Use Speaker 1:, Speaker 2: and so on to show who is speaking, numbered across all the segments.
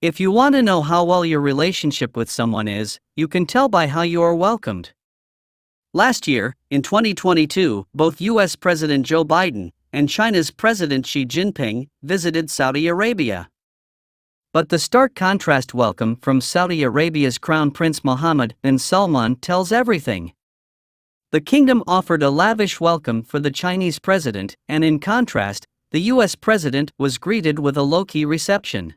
Speaker 1: If you want to know how well your relationship with someone is, you can tell by how you are welcomed. Last year, in 2022, both US President Joe Biden and China's President Xi Jinping visited Saudi Arabia. But the stark contrast welcome from Saudi Arabia's Crown Prince Mohammed bin Salman tells everything. The kingdom offered a lavish welcome for the Chinese president, and in contrast, the US president was greeted with a low-key reception.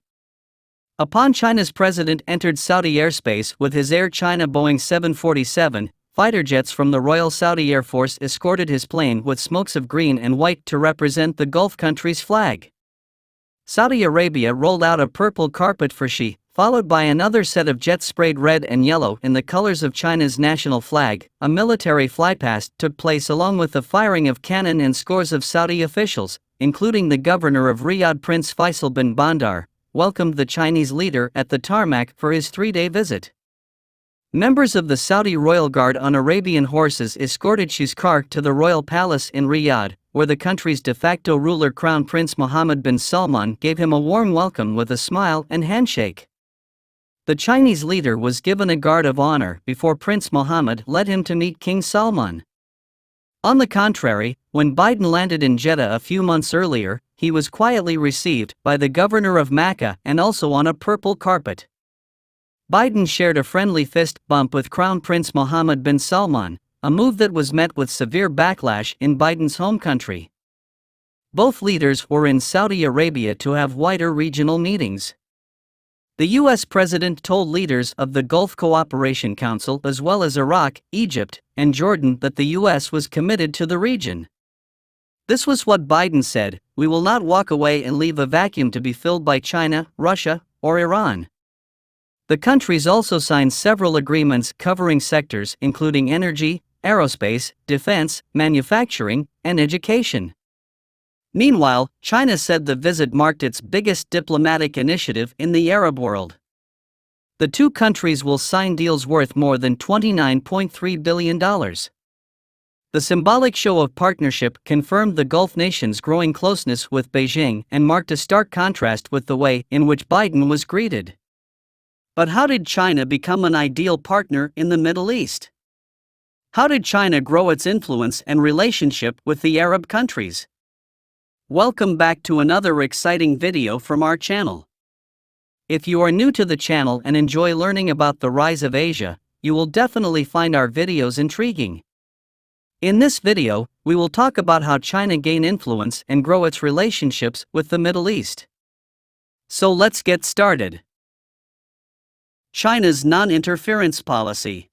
Speaker 1: Upon China's president entered Saudi airspace with his Air China Boeing 747, fighter jets from the Royal Saudi Air Force escorted his plane with smokes of green and white to represent the Gulf country's flag. Saudi Arabia rolled out a purple carpet for Xi, followed by another set of jets sprayed red and yellow in the colors of China's national flag. A military flypast took place along with the firing of cannon, and scores of Saudi officials, including the governor of Riyadh Prince Faisal bin Bandar, welcomed the Chinese leader at the tarmac for his 3-day visit. Members of the Saudi Royal Guard on Arabian horses escorted Xi's car to the royal palace in Riyadh, where the country's de facto ruler Crown Prince Mohammed bin Salman gave him a warm welcome with a smile and handshake. The Chinese leader was given a guard of honor before Prince Mohammed led him to meet King Salman. On the contrary, when Biden landed in Jeddah a few months earlier, he was quietly received by the governor of Mecca and also on a purple carpet. Biden shared a friendly fist bump with Crown Prince Mohammed bin Salman, a move that was met with severe backlash in Biden's home country. Both leaders were in Saudi Arabia to have wider regional meetings. The U.S. president told leaders of the Gulf Cooperation Council as well as Iraq, Egypt, and Jordan that the U.S. was committed to the region. This was what Biden said: "We will not walk away and leave a vacuum to be filled by China, Russia, or Iran." The countries also signed several agreements covering sectors including energy, aerospace, defense, manufacturing, and education. Meanwhile, China said the visit marked its biggest diplomatic initiative in the Arab world. The two countries will sign deals worth more than $29.3 billion. The symbolic show of partnership confirmed the Gulf nations' growing closeness with Beijing and marked a stark contrast with the way in which Biden was greeted. But how did China become an ideal partner in the Middle East? How did China grow its influence and relationship with the Arab countries? Welcome back to another exciting video from our channel. If you are new to the channel and enjoy learning about the rise of Asia, you will definitely find our videos intriguing. In this video, we will talk about how China gain influence and grow its relationships with the Middle East. So let's get started. China's non-interference policy.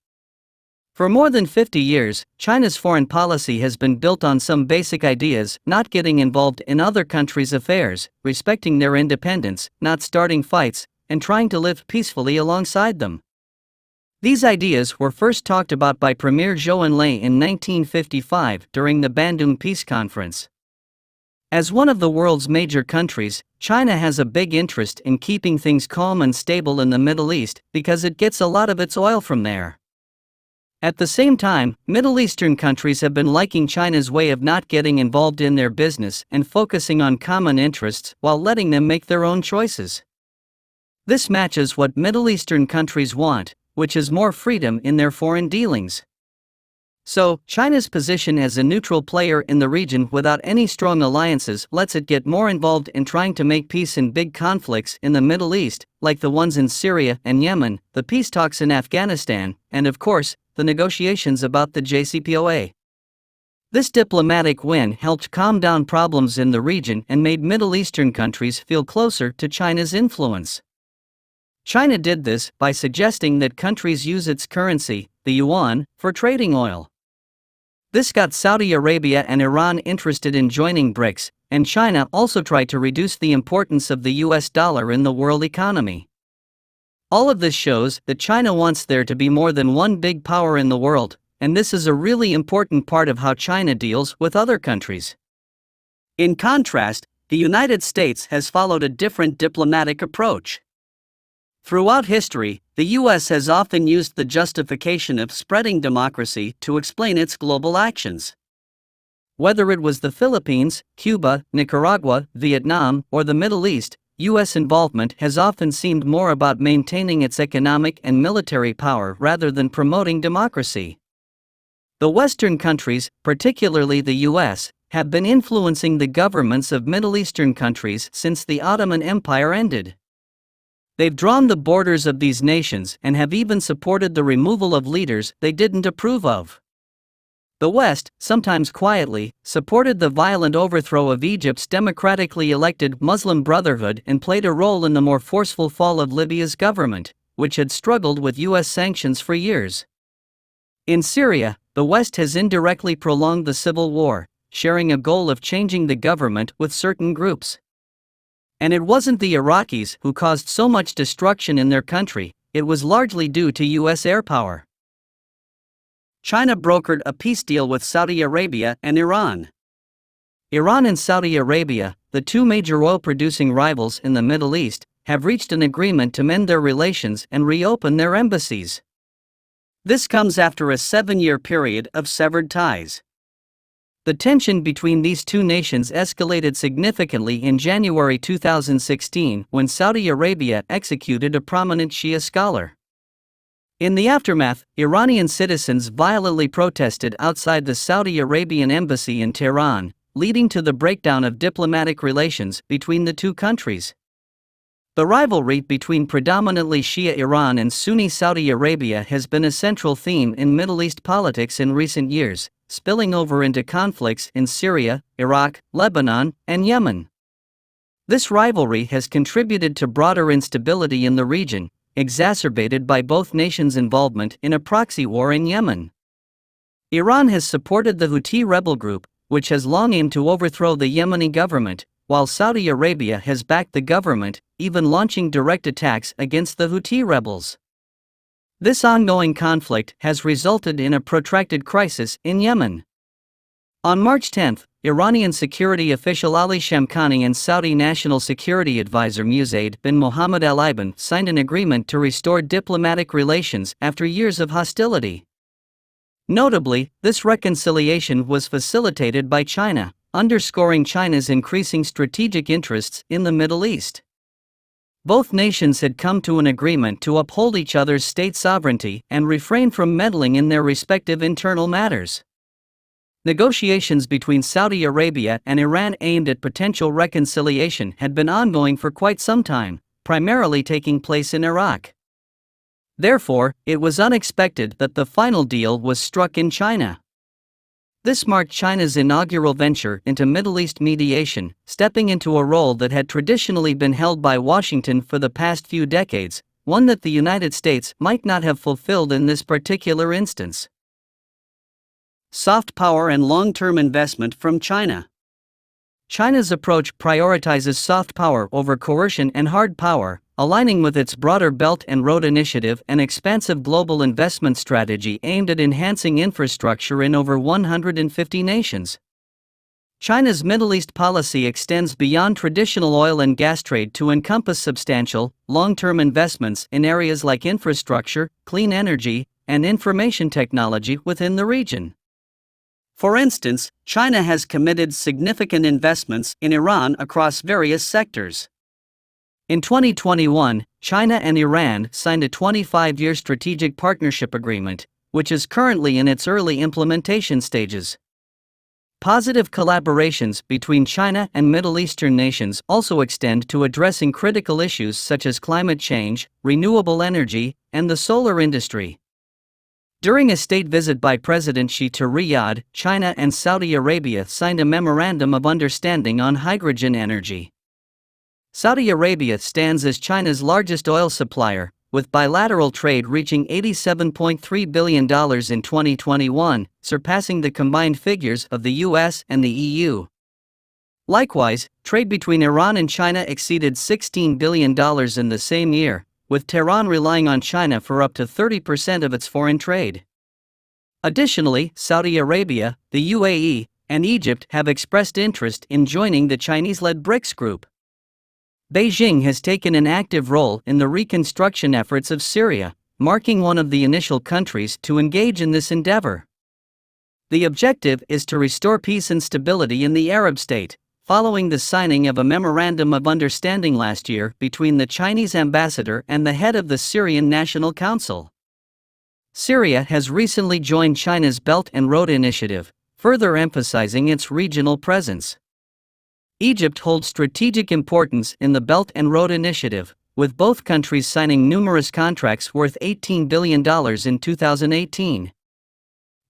Speaker 1: For more than 50 years, China's foreign policy has been built on some basic ideas: not getting involved in other countries' affairs, respecting their independence, not starting fights, and trying to live peacefully alongside them. These ideas were first talked about by Premier Zhou Enlai in 1955 during the Bandung Peace Conference. As one of the world's major countries, China has a big interest in keeping things calm and stable in the Middle East because it gets a lot of its oil from there. At the same time, Middle Eastern countries have been liking China's way of not getting involved in their business and focusing on common interests while letting them make their own choices. This matches what Middle Eastern countries want, which is more freedom in their foreign dealings. So, China's position as a neutral player in the region without any strong alliances lets it get more involved in trying to make peace in big conflicts in the Middle East, like the ones in Syria and Yemen, the peace talks in Afghanistan, and of course, the negotiations about the JCPOA. This diplomatic win helped calm down problems in the region and made Middle Eastern countries feel closer to China's influence. China did this by suggesting that countries use its currency, the yuan, for trading oil. This got Saudi Arabia and Iran interested in joining BRICS, and China also tried to reduce the importance of the US dollar in the world economy. All of this shows that China wants there to be more than one big power in the world, and this is a really important part of how China deals with other countries. In contrast, the United States has followed a different diplomatic approach. Throughout history, the U.S. has often used the justification of spreading democracy to explain its global actions. Whether it was the Philippines, Cuba, Nicaragua, Vietnam, or the Middle East, U.S. involvement has often seemed more about maintaining its economic and military power rather than promoting democracy. The Western countries, particularly the U.S., have been influencing the governments of Middle Eastern countries since the Ottoman Empire ended. They've drawn the borders of these nations and have even supported the removal of leaders they didn't approve of. The West, sometimes quietly, supported the violent overthrow of Egypt's democratically elected Muslim Brotherhood and played a role in the more forceful fall of Libya's government, which had struggled with U.S. sanctions for years. In Syria, the West has indirectly prolonged the civil war, sharing a goal of changing the government with certain groups. And it wasn't the Iraqis who caused so much destruction in their country, it was largely due to U.S. air power. China brokered a peace deal with Saudi Arabia and Iran. Iran and Saudi Arabia, the two major oil-producing rivals in the Middle East, have reached an agreement to mend their relations and reopen their embassies. This comes after a 7-year period of severed ties. The tension between these two nations escalated significantly in January 2016 when Saudi Arabia executed a prominent Shia scholar. In the aftermath, Iranian citizens violently protested outside the Saudi Arabian embassy in Tehran, leading to the breakdown of diplomatic relations between the two countries. The rivalry between predominantly Shia Iran and Sunni Saudi Arabia has been a central theme in Middle East politics in recent years, spilling over into conflicts in Syria, Iraq, Lebanon, and Yemen. This rivalry has contributed to broader instability in the region, exacerbated by both nations' involvement in a proxy war in Yemen. Iran has supported the Houthi rebel group, which has long aimed to overthrow the Yemeni government, while Saudi Arabia has backed the government, even launching direct attacks against the Houthi rebels. This ongoing conflict has resulted in a protracted crisis in Yemen. On March 10, Iranian security official Ali Shamkhani and Saudi National Security Advisor Musaid bin Mohammed Al Ibn signed an agreement to restore diplomatic relations after years of hostility. Notably, this reconciliation was facilitated by China, underscoring China's increasing strategic interests in the Middle East. Both nations had come to an agreement to uphold each other's state sovereignty and refrain from meddling in their respective internal matters. Negotiations between Saudi Arabia and Iran aimed at potential reconciliation had been ongoing for quite some time, primarily taking place in Iraq. Therefore, it was unexpected that the final deal was struck in China. This marked China's inaugural venture into Middle East mediation, stepping into a role that had traditionally been held by Washington for the past few decades, one that the United States might not have fulfilled in this particular instance. Soft power and long-term investment from China. China's approach prioritizes soft power over coercion and hard power, aligning with its broader Belt and Road Initiative and expansive global investment strategy aimed at enhancing infrastructure in over 150 nations. China's Middle East policy extends beyond traditional oil and gas trade to encompass substantial, long-term investments in areas like infrastructure, clean energy, and information technology within the region. For instance, China has committed significant investments in Iran across various sectors. In 2021, China and Iran signed a 25-year strategic partnership agreement, which is currently in its early implementation stages. Positive collaborations between China and Middle Eastern nations also extend to addressing critical issues such as climate change, renewable energy, and the solar industry. During a state visit by President Xi to Riyadh, China and Saudi Arabia signed a memorandum of understanding on hydrogen energy. Saudi Arabia stands as China's largest oil supplier, with bilateral trade reaching $87.3 billion in 2021, surpassing the combined figures of the US and the EU. Likewise, trade between Iran and China exceeded $16 billion in the same year, with Tehran relying on China for up to 30% of its foreign trade. Additionally, Saudi Arabia, the UAE, and Egypt have expressed interest in joining the Chinese-led BRICS group. Beijing has taken an active role in the reconstruction efforts of Syria, marking one of the initial countries to engage in this endeavor. The objective is to restore peace and stability in the Arab state, following the signing of a memorandum of understanding last year between the Chinese ambassador and the head of the Syrian National Council. Syria has recently joined China's Belt and Road Initiative, further emphasizing its regional presence. Egypt holds strategic importance in the Belt and Road Initiative, with both countries signing numerous contracts worth $18 billion in 2018.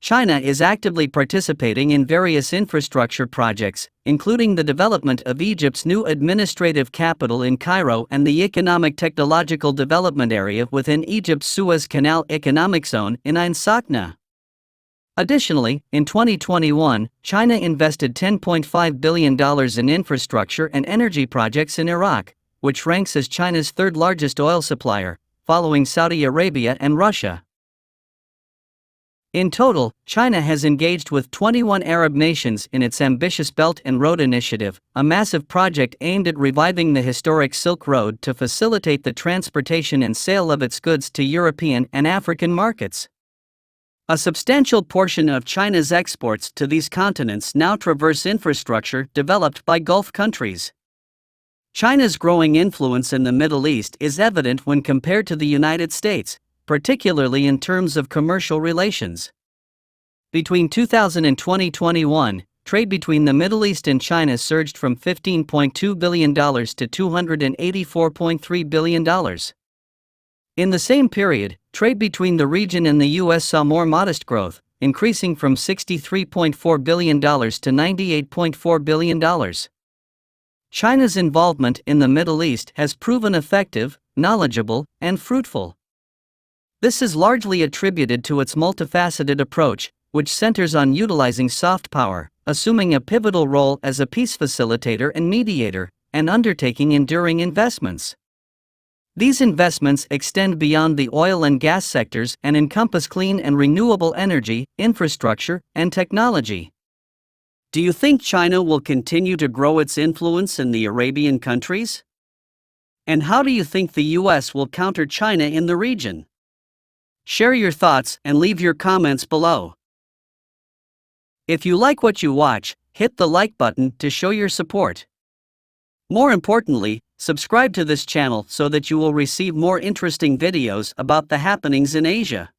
Speaker 1: China is actively participating in various infrastructure projects, including the development of Egypt's new administrative capital in Cairo and the Economic Technological Development Area within Egypt's Suez Canal Economic Zone in Ain Sakna. Additionally, in 2021, China invested $10.5 billion in infrastructure and energy projects in Iraq, which ranks as China's third-largest oil supplier, following Saudi Arabia and Russia. In total, China has engaged with 21 Arab nations in its ambitious Belt and Road Initiative, a massive project aimed at reviving the historic Silk Road to facilitate the transportation and sale of its goods to European and African markets. A substantial portion of China's exports to these continents now traverse infrastructure developed by Gulf countries. China's growing influence in the Middle East is evident when compared to the United States, particularly in terms of commercial relations. Between 2000 and 2021, trade between the Middle East and China surged from $15.2 billion to $284.3 billion. In the same period, trade between the region and the U.S. saw more modest growth, increasing from $63.4 billion to $98.4 billion. China's involvement in the Middle East has proven effective, knowledgeable, and fruitful. This is largely attributed to its multifaceted approach, which centers on utilizing soft power, assuming a pivotal role as a peace facilitator and mediator, and undertaking enduring investments. These investments extend beyond the oil and gas sectors and encompass clean and renewable energy, infrastructure, and technology. Do you think China will continue to grow its influence in the Arabian countries? And how do you think the U.S. will counter China in the region? Share your thoughts and leave your comments below. If you like what you watch, hit the like button to show your support. More importantly, subscribe to this channel so that you will receive more interesting videos about the happenings in Asia.